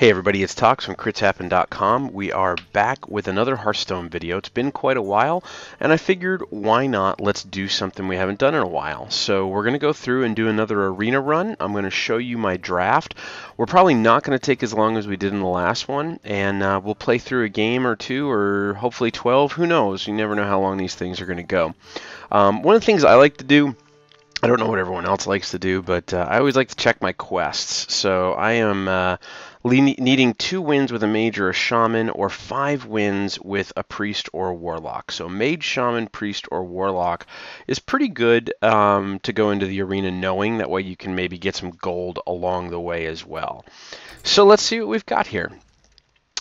Hey everybody, it's Tox from critshappen.com. We are back with another Hearthstone video. It's been quite a while, and I figured why not let's do something we haven't done in a while. So we're going to go through and do another arena run. I'm going to show you my draft. We're probably not going to take as long as we did in the last one, and we'll play through a game or two, or hopefully 12. Who knows? You never know how long these things are going to go. One of the things I like to do, I don't know what everyone else likes to do, but I always like to check my quests. So I am needing 2 wins with a mage or a shaman, or 5 wins with a priest or a warlock. So mage, shaman, priest, or warlock is pretty good to go into the arena knowing. That way you can maybe get some gold along the way as well. So let's see what we've got here.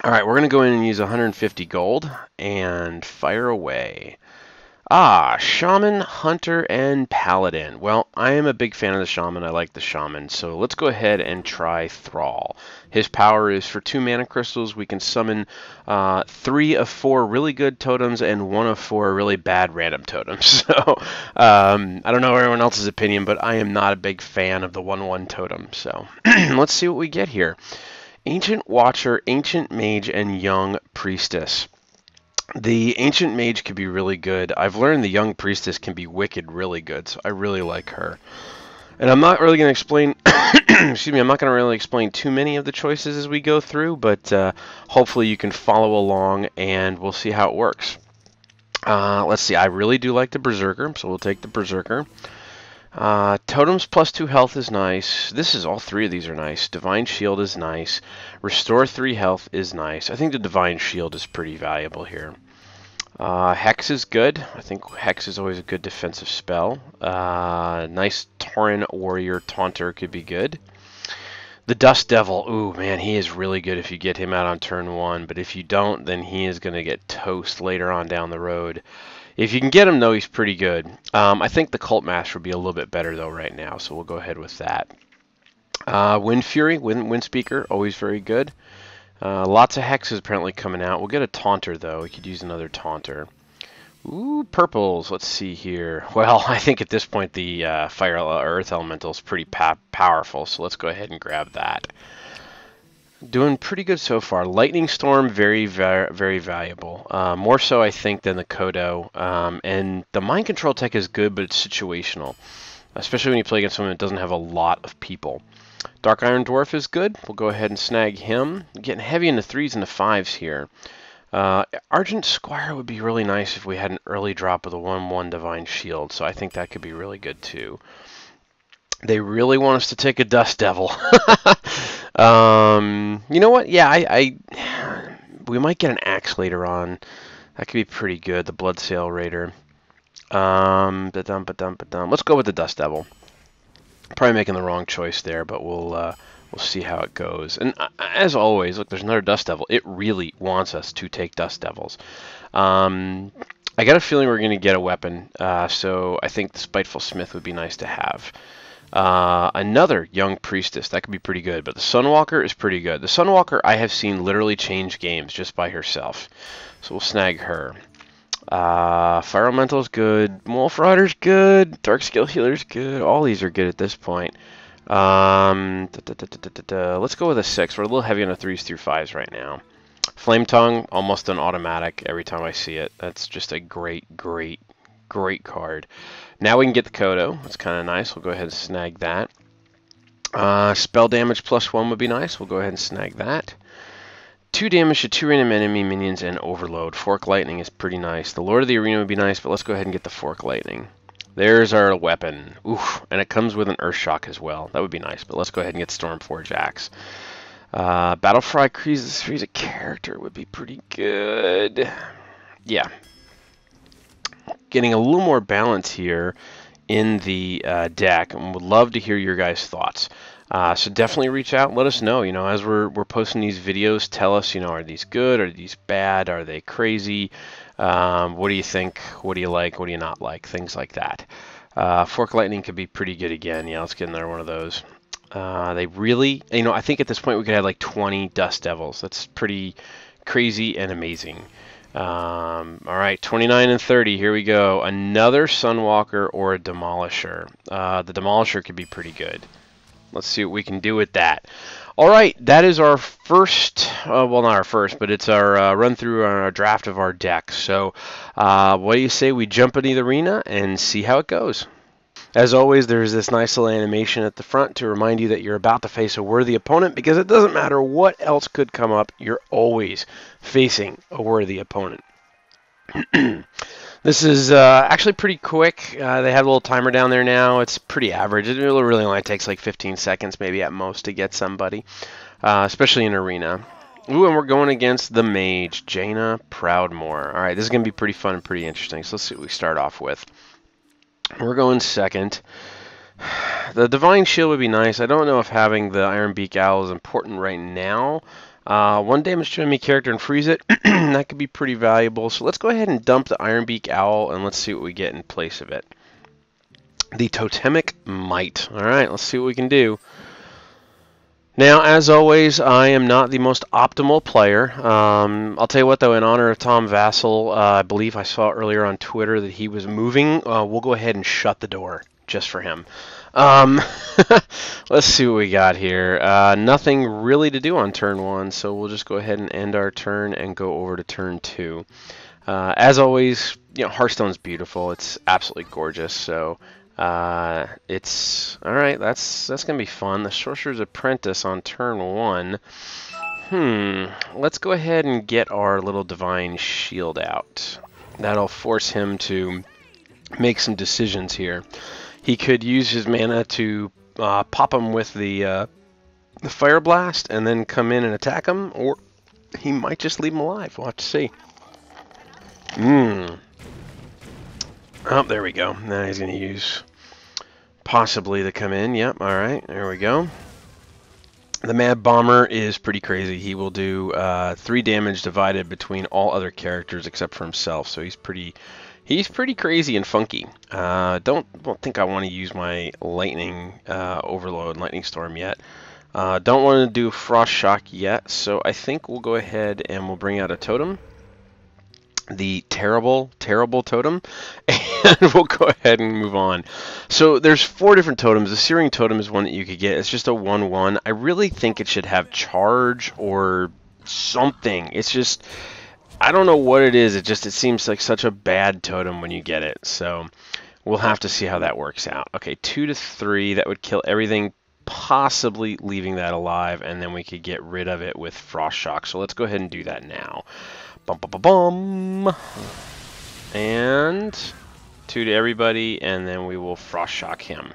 All right, we're going to go in and use 150 gold and fire away. Shaman, Hunter, and Paladin. Well, I am a big fan of the Shaman. I like the Shaman. So let's go ahead and try Thrall. His power is for 2 mana crystals. We can summon 3 of 4 really good totems and 1 of 4 really bad random totems. So I don't know everyone else's opinion, but I am not a big fan of the 1/1 totem. So let's see what we get here. Ancient Watcher, Ancient Mage, and Young Priestess. The Ancient Mage could be really good. I've learned the Young Priestess can be wicked really good, so I really like her. And I'm not really going to explain, excuse me, I'm not going to really explain too many of the choices as we go through, but hopefully you can follow along and we'll see how it works. Let's see, I really do like the Berserker, so we'll take the Berserker. Totems plus 2 health is nice. This is all 3 of these are nice. Divine Shield is nice. Restore 3 health is nice. I think the Divine Shield is pretty valuable here. Hex is good. I think Hex is always a good defensive spell. Nice Tauren Warrior Taunter could be good. The Dust Devil, ooh man, he is really good if you get him out on turn 1, but if you don't, then he is going to get toast later on down the road. If you can get him, though, he's pretty good. I think the Cult Master would be a little bit better, though, right now, so we'll go ahead with that. Wind Fury, Wind Speaker, always very good. Lots of hexes apparently coming out. We'll get a Taunter, though. We could use another Taunter. Ooh, purples. Let's see here. Well, I think at this point the Fire or Earth Elemental is pretty powerful, so let's go ahead and grab that. Doing pretty good so far. Lightning Storm, very valuable. More so, I think, than the Kodo. And the Mind Control tech is good, but it's situational. Especially when you play against someone that doesn't have a lot of people. Dark Iron Dwarf is good. We'll go ahead and snag him. Getting heavy in the 3s and the 5s here. Argent Squire would be really nice if we had an early drop of the 1/1 Divine Shield. So I think that could be really good, too. They really want us to take a Dust Devil. You know what? Yeah, we might get an Axe later on. That could be pretty good. The Bloodsail Raider. Let's go with the Dust Devil. Probably making the wrong choice there, but we'll see how it goes. And as always, look, there's another Dust Devil. It really wants us to take Dust Devils. I got a feeling we're going to get a weapon, so I think the Spiteful Smith would be nice to have. Another Young Priestess, that could be pretty good, but the Sunwalker is pretty good. The Sunwalker I have seen literally change games just by herself, so we'll snag her. Fire Elemental's good, Wolf Rider's good, Dark Skill Healer's good, all these are good at this point. Let's go with a 6, we're a little heavy on the 3s through 5s right now. Flame Tongue, almost an automatic every time I see it. That's just a great card. Now we can get the Kodo. That's kind of nice. We'll go ahead and snag that. Spell damage plus 1 would be nice. We'll go ahead and snag that. 2 damage to 2 random enemy minions and Overload. Fork Lightning is pretty nice. The Lord of the Arena would be nice, but let's go ahead and get the Fork Lightning. There's our weapon. Oof, and it comes with an Earth Shock as well. That would be nice, but let's go ahead and get Stormforge Axe. Battlefry Frieza character would be pretty good. Yeah. Getting a little more balance here in the deck, and would love to hear your guys' thoughts. So definitely reach out and let us know. As we're posting these videos, tell us, are these good? Are these bad? Are they crazy? What do you think? What do you like? What do you not like? Things like that. Fork Lightning could be pretty good again. Yeah, let's get another one of those. They really, I think at this point we could have like 20 Dust Devils. That's pretty crazy and amazing. All right, 29 and 30, here we go. Another Sunwalker or a Demolisher. The Demolisher could be pretty good. let's see what we can do with that. All right, that is our first, well, not our first, but it's our run through our draft of our deck. So what do you say we jump into the arena and see how it goes? As always, there's this nice little animation at the front to remind you that you're about to face a worthy opponent, because it doesn't matter what else could come up, you're always facing a worthy opponent. This is actually pretty quick. They have a little timer down there now. It's pretty average. It really only takes like 15 seconds maybe at most to get somebody, especially in arena. Ooh, and we're going against the mage, Jaina Proudmoore. All right, this is going to be pretty fun and pretty interesting. So let's see what we start off with. We're going second. The Divine Shield would be nice. I don't know if having the Iron Beak Owl is important right now. 1 damage to enemy character and freeze it. That could be pretty valuable. So let's go ahead and dump the Iron Beak Owl and let's see what we get in place of it. The Totemic Might. Alright, let's see what we can do. Now, as always, I am not the most optimal player. I'll tell you what, though, in honor of Tom Vassell, I believe I saw earlier on Twitter that he was moving. We'll go ahead and shut the door just for him. Let's see what we got here. Nothing really to do on turn 1, so we'll just go ahead and end our turn and go over to turn 2. As always, you know, Hearthstone's beautiful. It's absolutely gorgeous, so it's all right. That's gonna be fun. The Sorcerer's Apprentice on turn 1. Let's go ahead and get our little Divine Shield out. That'll force him to make some decisions here. He could use his mana to pop him with the Fire Blast and then come in and attack him, or he might just leave him alive. We'll have to see. Oh, there we go. Now he's going to use possibly to come in. Yep, all right, there we go. The Mad Bomber is pretty crazy. He will do 3 damage divided between all other characters except for himself, so he's pretty crazy and funky. Don't think I want to use my Lightning Overload, Lightning Storm yet. Don't want to do Frost Shock yet, so I think we'll go ahead and we'll bring out a totem. The terrible totem, and we'll go ahead and move on. So there's 4 different totems. The Searing Totem is one that you could get. It's just a 1/1. I really think it should have charge or something. It's just, I don't know what it is. It seems like such a bad totem when you get it. So we'll have to see how that works out. Okay, 2 to 3. That would kill everything, possibly leaving that alive, and then we could get rid of it with Frost Shock. So let's go ahead and do that now. Bum, bum, bum, bum. And 2 to everybody, and then we will Frost Shock him.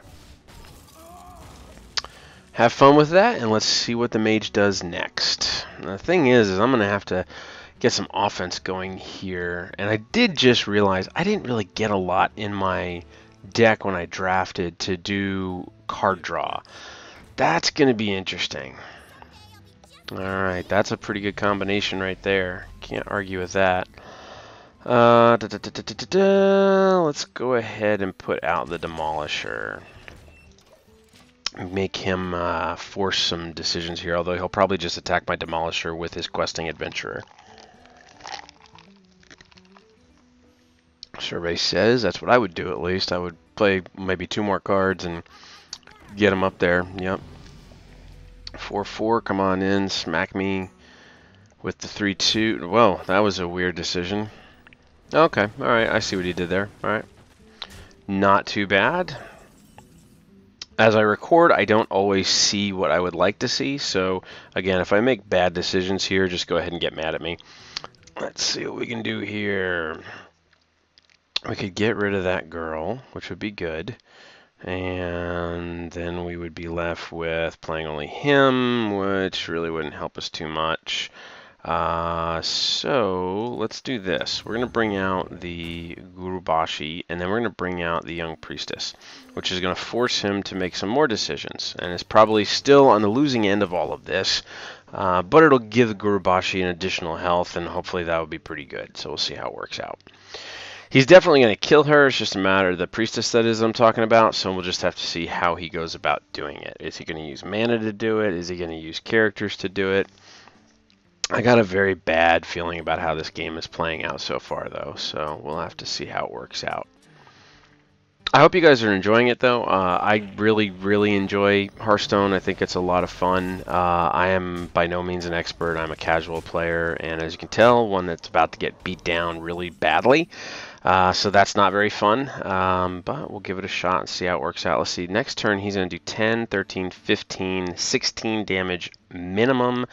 Have fun with that, and let's see what the mage does next. And the thing is I'm going to have to get some offense going here. And I did just realize I didn't really get a lot in my deck when I drafted to do card draw. That's going to be interesting. Alright, that's a pretty good combination right there. Can't argue with that. Let's go ahead and put out the Demolisher. Make him force some decisions here, although he'll probably just attack my Demolisher with his Questing Adventurer. Survey says that's what I would do at least. I would play maybe 2 more cards and get him up there. Yep. 4/4, come on in, smack me with the 3/2. Whoa, that was a weird decision. Okay, alright, I see what he did there. Alright. Not too bad. As I record, I don't always see what I would like to see, so again, if I make bad decisions here, just go ahead and get mad at me. Let's see what we can do here. We could get rid of that girl, which would be good. And then we would be left with playing only him, which really wouldn't help us too much. So let's do this. We're going to bring out the Gurubashi, and then we're going to bring out the Young Priestess, which is going to force him to make some more decisions. And it's probably still on the losing end of all of this, but it'll give the Gurubashi an additional health, and hopefully that will be pretty good. So we'll see how it works out. He's definitely going to kill her. It's just a matter of the priestess that is I'm talking about, so we'll just have to see how he goes about doing it. Is he going to use mana to do it? Is he going to use characters to do it? I got a very bad feeling about how this game is playing out so far, though, so we'll have to see how it works out. I hope you guys are enjoying it, though. I really enjoy Hearthstone. I think it's a lot of fun. I am by no means an expert. I'm a casual player, and as you can tell, one that's about to get beat down really badly. So that's not very fun, but we'll give it a shot and see how it works out. Let's see. Next turn, he's going to do 10, 13, 15, 16 damage minimum.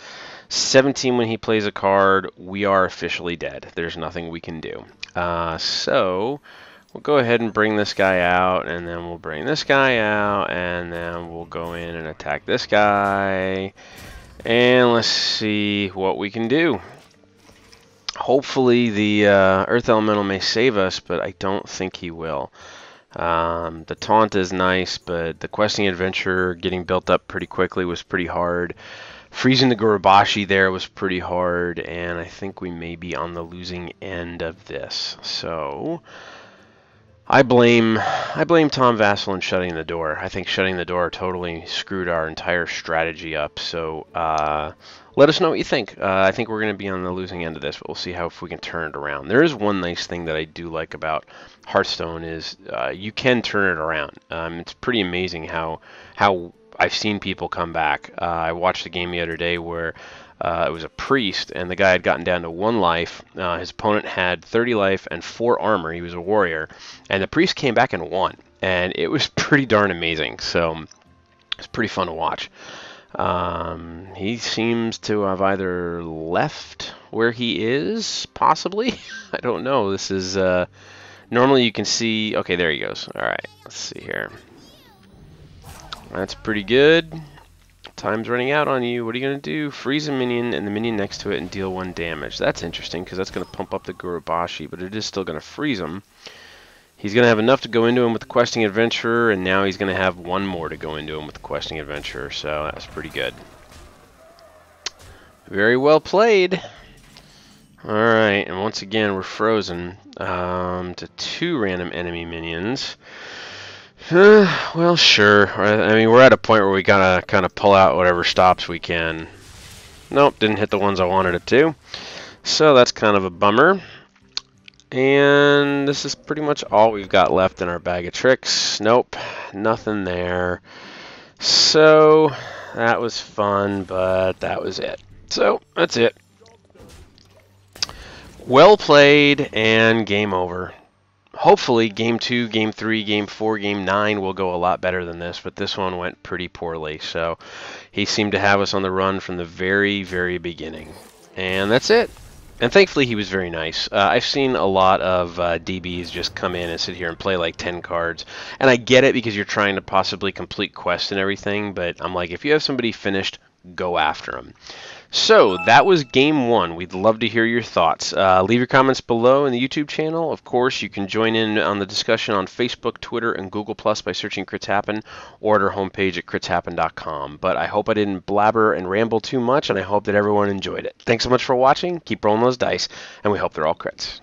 17 when he plays a card. We are officially dead. There's nothing we can do. So we'll go ahead and bring this guy out, and then we'll bring this guy out, and then we'll go in and attack this guy. And let's see what we can do. Hopefully the Earth Elemental may save us, but I don't think he will. The taunt is nice, but the questing adventure getting built up pretty quickly was pretty hard. Freezing the Gurubashi there was pretty hard, and I think we may be on the losing end of this. So I blame Tom Vassell in shutting the door. I think shutting the door totally screwed our entire strategy up. So let us know what you think. I think we're going to be on the losing end of this, but we'll see how if we can turn it around. There is one nice thing that I do like about Hearthstone is you can turn it around. It's pretty amazing how I've seen people come back. I watched a game the other day where it was a priest, and the guy had gotten down to 1 life. His opponent had 30 life and 4 armor. He was a warrior, and the priest came back and won. And it was pretty darn amazing. So it's pretty fun to watch. He seems to have either left where he is, possibly. I don't know. This is normally you can see. Okay, there he goes. All right, let's see here. That's pretty good. Time's running out on you. What are you going to do? Freeze a minion and the minion next to it and deal 1 damage. That's interesting because that's going to pump up the Gurubashi, but it is still going to freeze him. He's going to have enough to go into him with the Questing Adventurer, and now he's going to have 1 more to go into him with the Questing Adventurer, so that's pretty good. Very well played. Alright, and once again we're frozen to 2 random enemy minions. Well, sure. I mean, we're at a point where we gotta kind of pull out whatever stops we can. Nope, didn't hit the ones I wanted it to. So that's kind of a bummer. And this is pretty much all we've got left in our bag of tricks. Nope, nothing there. So that was fun, but that was it. So that's it. Well played and game over. Hopefully game 2, game 3, game 4, game 9 will go a lot better than this, but this one went pretty poorly. So he seemed to have us on the run from the very beginning. And that's it. And thankfully he was very nice. I've seen a lot of DBs just come in and sit here and play like 10 cards. And I get it because you're trying to possibly complete quests and everything, but I'm like, if you have somebody finished, go after them. So that was game 1. We'd love to hear your thoughts. Leave your comments below in the YouTube channel. Of course, you can join in on the discussion on Facebook, Twitter, and Google Plus by searching Crits Happen, or at our homepage at critshappen.com. But I hope I didn't blabber and ramble too much, and I hope that everyone enjoyed it. Thanks so much for watching. Keep rolling those dice, and we hope they're all crits.